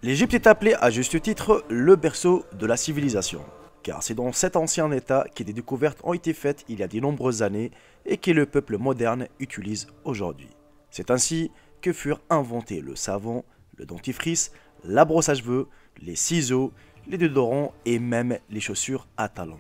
L'Égypte est appelée à juste titre le berceau de la civilisation, car c'est dans cet ancien état que des découvertes ont été faites il y a de nombreuses années et que le peuple moderne utilise aujourd'hui. C'est ainsi que furent inventés le savon, le dentifrice, la brosse à cheveux, les ciseaux, les déodorants et même les chaussures à talons.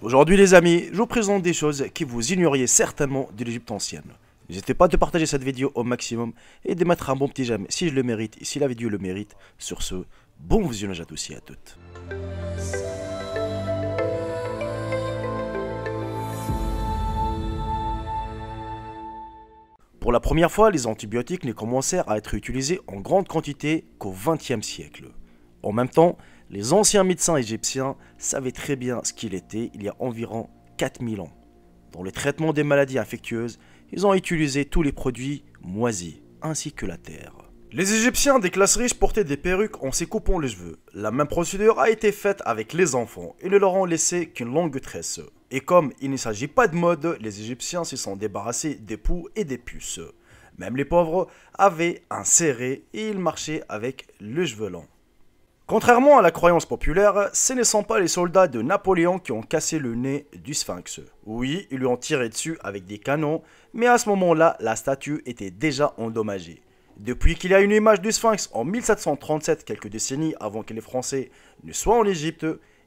Aujourd'hui les amis, je vous présente des choses que vous ignoriez certainement de l'Égypte ancienne. N'hésitez pas à partager cette vidéo au maximum et de mettre un bon petit j'aime si je le mérite et si la vidéo le mérite. Sur ce, bon visionnage à tous et à toutes. Pour la première fois, les antibiotiques ne commencèrent à être utilisés en grande quantité qu'au XXe siècle. En même temps, les anciens médecins égyptiens savaient très bien ce qu'il était il y a environ 4000 ans. Dans le traitement des maladies infectieuses, ils ont utilisé tous les produits moisis, ainsi que la terre. Les Égyptiens des classes riches portaient des perruques en se coupant les cheveux. La même procédure a été faite avec les enfants. Ils ne leur ont laissé qu'une longue tresse. Et comme il ne s'agit pas de mode, les Égyptiens se sont débarrassés des poux et des puces. Même les pauvres avaient un serré et ils marchaient avec le cheveu long. Contrairement à la croyance populaire, ce ne sont pas les soldats de Napoléon qui ont cassé le nez du Sphinx. Oui, ils lui ont tiré dessus avec des canons, mais à ce moment-là, la statue était déjà endommagée. Depuis qu'il y a une image du Sphinx en 1737, quelques décennies avant que les Français ne soient en Égypte,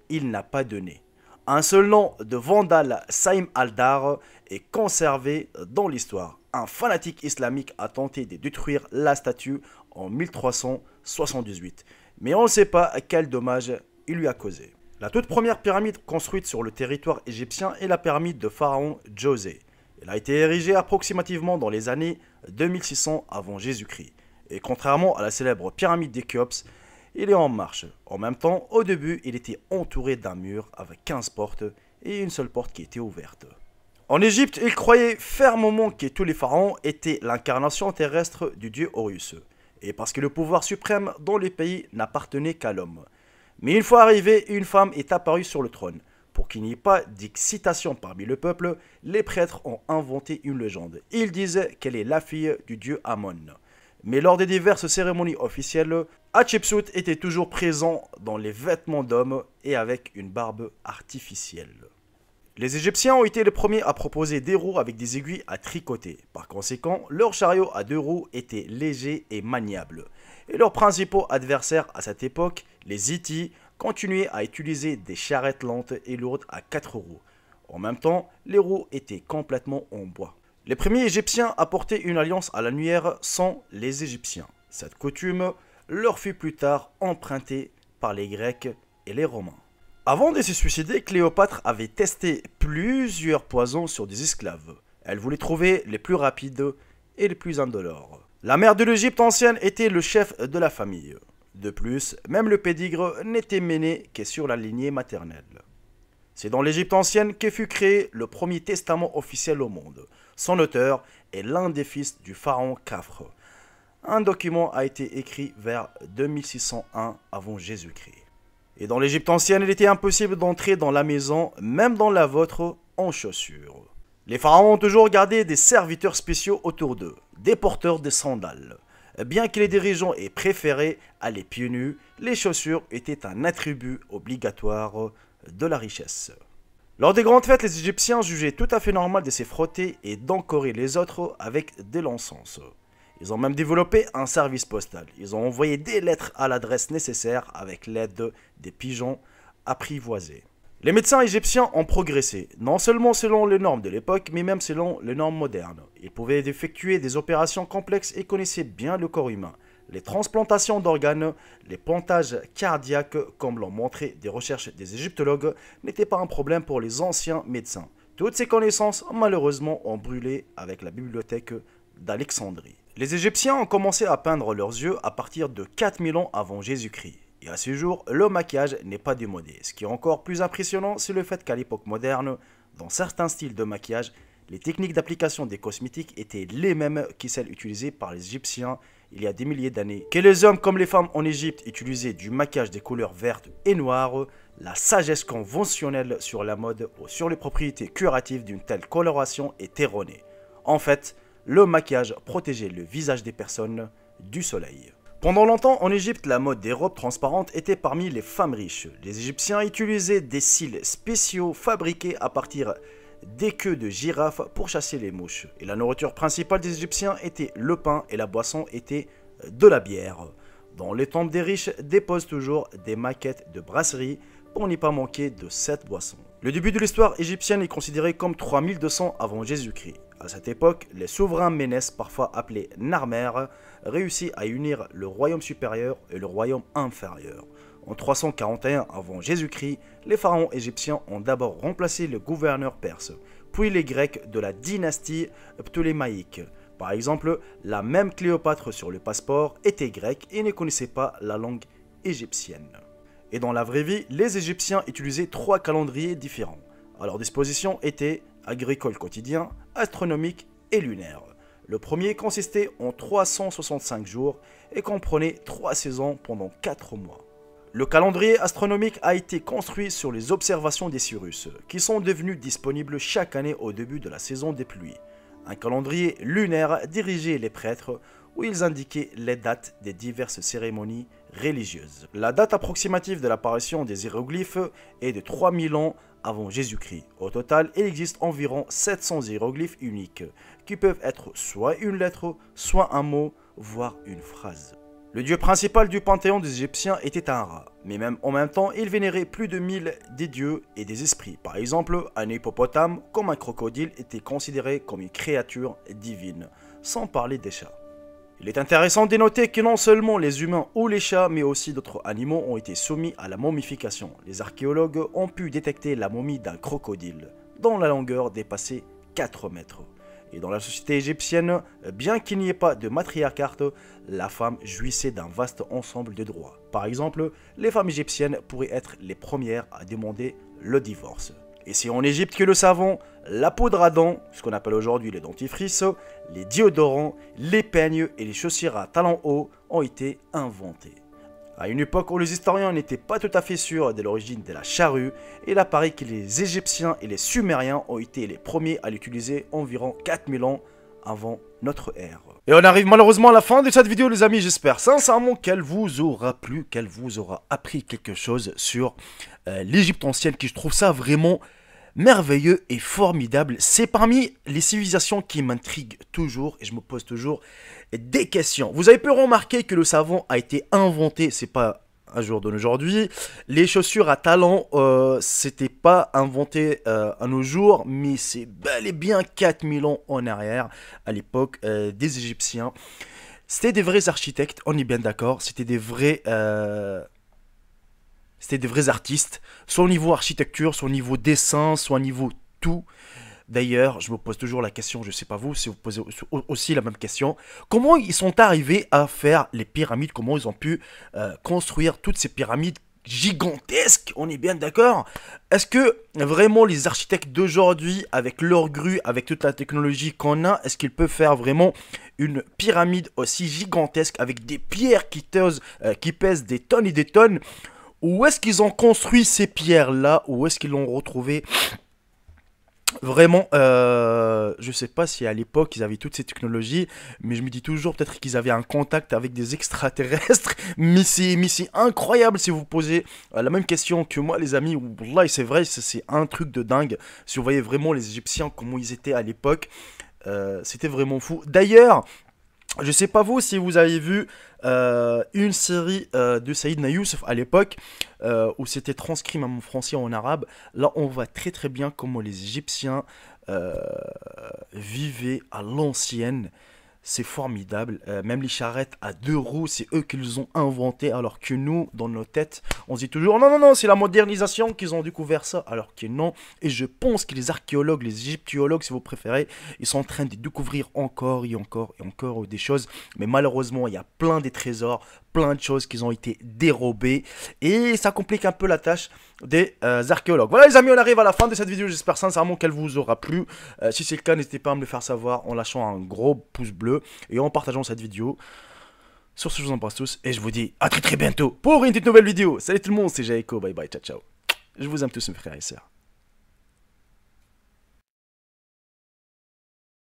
il n'a pas de nez. Un seul nom de Vandal Saïm al-Dar est conservé dans l'histoire. Un fanatique islamique a tenté de détruire la statue en 1378. Mais on ne sait pas quel dommage il lui a causé. La toute première pyramide construite sur le territoire égyptien est la pyramide de pharaon Djosé. Elle a été érigée approximativement dans les années 2600 avant Jésus-Christ. Et contrairement à la célèbre pyramide des Khéops, il est en marche. En même temps, au début, il était entouré d'un mur avec 15 portes et une seule porte qui était ouverte. En Égypte, ils croyaient fermement que tous les pharaons étaient l'incarnation terrestre du dieu Horus. Et parce que le pouvoir suprême dans les pays n'appartenait qu'à l'homme. Mais une fois arrivée, une femme est apparue sur le trône. Pour qu'il n'y ait pas d'excitation parmi le peuple, les prêtres ont inventé une légende. Ils disaient qu'elle est la fille du dieu Amon. Mais lors des diverses cérémonies officielles, Hatshepsut était toujours présent dans les vêtements d'homme et avec une barbe artificielle. Les Égyptiens ont été les premiers à proposer des roues avec des aiguilles à tricoter. Par conséquent, leurs chariots à 2 roues étaient légers et maniables. Et leurs principaux adversaires à cette époque, les Hitites, continuaient à utiliser des charrettes lentes et lourdes à 4 roues. En même temps, les roues étaient complètement en bois. Les premiers Égyptiens à porter une alliance à l'annuaire sont les Égyptiens. Cette coutume leur fut plus tard empruntée par les Grecs et les Romains. Avant de se suicider, Cléopâtre avait testé plusieurs poisons sur des esclaves. Elle voulait trouver les plus rapides et les plus indolores. La mère de l'Égypte ancienne était le chef de la famille. De plus, même le pédigre n'était mené que sur la lignée maternelle. C'est dans l'Égypte ancienne que fut créé le premier testament officiel au monde. Son auteur est l'un des fils du pharaon Khafre. Un document a été écrit vers 2601 avant Jésus-Christ. Et dans l'Égypte ancienne, il était impossible d'entrer dans la maison, même dans la vôtre, en chaussures. Les pharaons ont toujours gardé des serviteurs spéciaux autour d'eux, des porteurs de sandales. Bien que les dirigeants aient préféré aller pieds nus, les chaussures étaient un attribut obligatoire de la richesse. Lors des grandes fêtes, les Égyptiens jugeaient tout à fait normal de se frotter et d'encorer les autres avec de l'encens. Ils ont même développé un service postal. Ils ont envoyé des lettres à l'adresse nécessaire avec l'aide des pigeons apprivoisés. Les médecins égyptiens ont progressé, non seulement selon les normes de l'époque, mais même selon les normes modernes. Ils pouvaient effectuer des opérations complexes et connaissaient bien le corps humain. Les transplantations d'organes, les pontages cardiaques, comme l'ont montré des recherches des égyptologues, n'étaient pas un problème pour les anciens médecins. Toutes ces connaissances, malheureusement, ont brûlé avec la bibliothèque d'Alexandrie. Les Égyptiens ont commencé à peindre leurs yeux à partir de 4000 ans avant Jésus-Christ. Et à ce jour, le maquillage n'est pas démodé. Ce qui est encore plus impressionnant, c'est le fait qu'à l'époque moderne, dans certains styles de maquillage, les techniques d'application des cosmétiques étaient les mêmes que celles utilisées par les Égyptiens il y a des milliers d'années. Que les hommes comme les femmes en Égypte utilisaient du maquillage des couleurs vertes et noires, la sagesse conventionnelle sur la mode ou sur les propriétés curatives d'une telle coloration est erronée. En fait, le maquillage protégeait le visage des personnes du soleil. Pendant longtemps, en Égypte, la mode des robes transparentes était parmi les femmes riches. Les Égyptiens utilisaient des cils spéciaux fabriqués à partir des queues de girafes pour chasser les mouches. Et la nourriture principale des Égyptiens était le pain et la boisson était de la bière. Dans les temples des riches déposent toujours des maquettes de brasseries pour n'y pas manquer de cette boisson. Le début de l'histoire égyptienne est considéré comme 3200 avant Jésus-Christ. À cette époque, les souverains Ménès, parfois appelés Narmer, réussit à unir le royaume supérieur et le royaume inférieur. En 341 avant Jésus-Christ, les pharaons égyptiens ont d'abord remplacé le gouverneur perse, puis les Grecs de la dynastie ptolémaïque. Par exemple, la même Cléopâtre sur le passeport était grecque et ne connaissait pas la langue égyptienne. Et dans la vraie vie, les Égyptiens utilisaient 3 calendriers différents. À leur disposition étaient agricole quotidien, astronomique et lunaire. Le premier consistait en 365 jours et comprenait 3 saisons pendant 4 mois. Le calendrier astronomique a été construit sur les observations des Cyrus, qui sont devenues disponibles chaque année au début de la saison des pluies. Un calendrier lunaire dirigeait les prêtres, où ils indiquaient les dates des diverses cérémonies religieuses. La date approximative de l'apparition des hiéroglyphes est de 3000 ans avant Jésus-Christ. Au total, il existe environ 700 hiéroglyphes uniques, qui peuvent être soit une lettre, soit un mot, voire une phrase. Le dieu principal du panthéon des Égyptiens était un rat, mais même en même temps, il vénérait plus de 1000 des dieux et des esprits. Par exemple, un hippopotame, comme un crocodile, était considéré comme une créature divine, sans parler des chats. Il est intéressant de noter que non seulement les humains ou les chats, mais aussi d'autres animaux ont été soumis à la momification. Les archéologues ont pu détecter la momie d'un crocodile, dont la longueur dépassait 4 mètres. Et dans la société égyptienne, bien qu'il n'y ait pas de matriarcat, la femme jouissait d'un vaste ensemble de droits. Par exemple, les femmes égyptiennes pourraient être les premières à demander le divorce. Et c'est en Égypte que le savon, la poudre à dents, ce qu'on appelle aujourd'hui les dentifrices, les déodorants, les peignes et les chaussures à talons hauts ont été inventés. À une époque où les historiens n'étaient pas tout à fait sûrs de l'origine de la charrue, il apparaît que les Égyptiens et les Sumériens ont été les premiers à l'utiliser environ 4000 ans avant notre ère. Et on arrive malheureusement à la fin de cette vidéo les amis, j'espère sincèrement qu'elle vous aura plu, qu'elle vous aura appris quelque chose sur l'Égypte ancienne, qui je trouve ça vraiment merveilleux et formidable. C'est parmi les civilisations qui m'intriguent toujours et je me pose toujours des questions. Vous avez pu remarquer que le savon a été inventé, c'est pas un jour d'aujourd'hui. Les chaussures à talons, c'était pas inventé à nos jours, mais c'est bel et bien 4000 ans en arrière, à l'époque des Égyptiens. C'était des vrais architectes, on est bien d'accord, c'était des vrais artistes, soit au niveau architecture, soit au niveau dessin, soit au niveau tout. D'ailleurs, je me pose toujours la question, je ne sais pas vous, si vous posez aussi la même question. Comment ils sont arrivés à faire les pyramides? Comment ils ont pu construire toutes ces pyramides gigantesques? On est bien d'accord? Est-ce que vraiment les architectes d'aujourd'hui, avec leur grue, avec toute la technologie qu'on a, est-ce qu'ils peuvent faire vraiment une pyramide aussi gigantesque avec des pierres qui pèsent des tonnes et des tonnes? Où est-ce qu'ils ont construit ces pierres-là? Où est-ce qu'ils l'ont retrouvé? Vraiment, je sais pas si à l'époque ils avaient toutes ces technologies, mais je me dis toujours peut-être qu'ils avaient un contact avec des extraterrestres. Mais c'est incroyable si vous posez la même question que moi les amis. Wallah, c'est vrai, c'est un truc de dingue. Si vous voyez vraiment les Égyptiens, comment ils étaient à l'époque, c'était vraiment fou. D'ailleurs, je sais pas vous si vous avez vu une série de Saïdna Youssouf à l'époque où c'était transcrit même en français et en arabe. Là on voit très très bien comment les Égyptiens vivaient à l'ancienne. C'est formidable, même les charrettes à 2 roues, c'est eux qui les ont inventées, alors que nous, dans nos têtes, on se dit toujours non, non, non, c'est la modernisation qu'ils ont découvert ça, alors que non. Et je pense que les archéologues, les égyptologues, si vous préférez, ils sont en train de découvrir encore et encore et encore des choses. Mais malheureusement, il y a plein de trésors, plein de choses qui ont été dérobées, et ça complique un peu la tâche des archéologues. Voilà les amis, on arrive à la fin de cette vidéo, j'espère sincèrement qu'elle vous aura plu. Si c'est le cas, n'hésitez pas à me le faire savoir en lâchant un gros pouce bleu et en partageant cette vidéo. Sur ce, je vous embrasse tous et je vous dis à très très bientôt pour une toute nouvelle vidéo. Salut tout le monde, c'est Jaeko, bye bye, ciao ciao. Je vous aime tous mes frères et sœurs.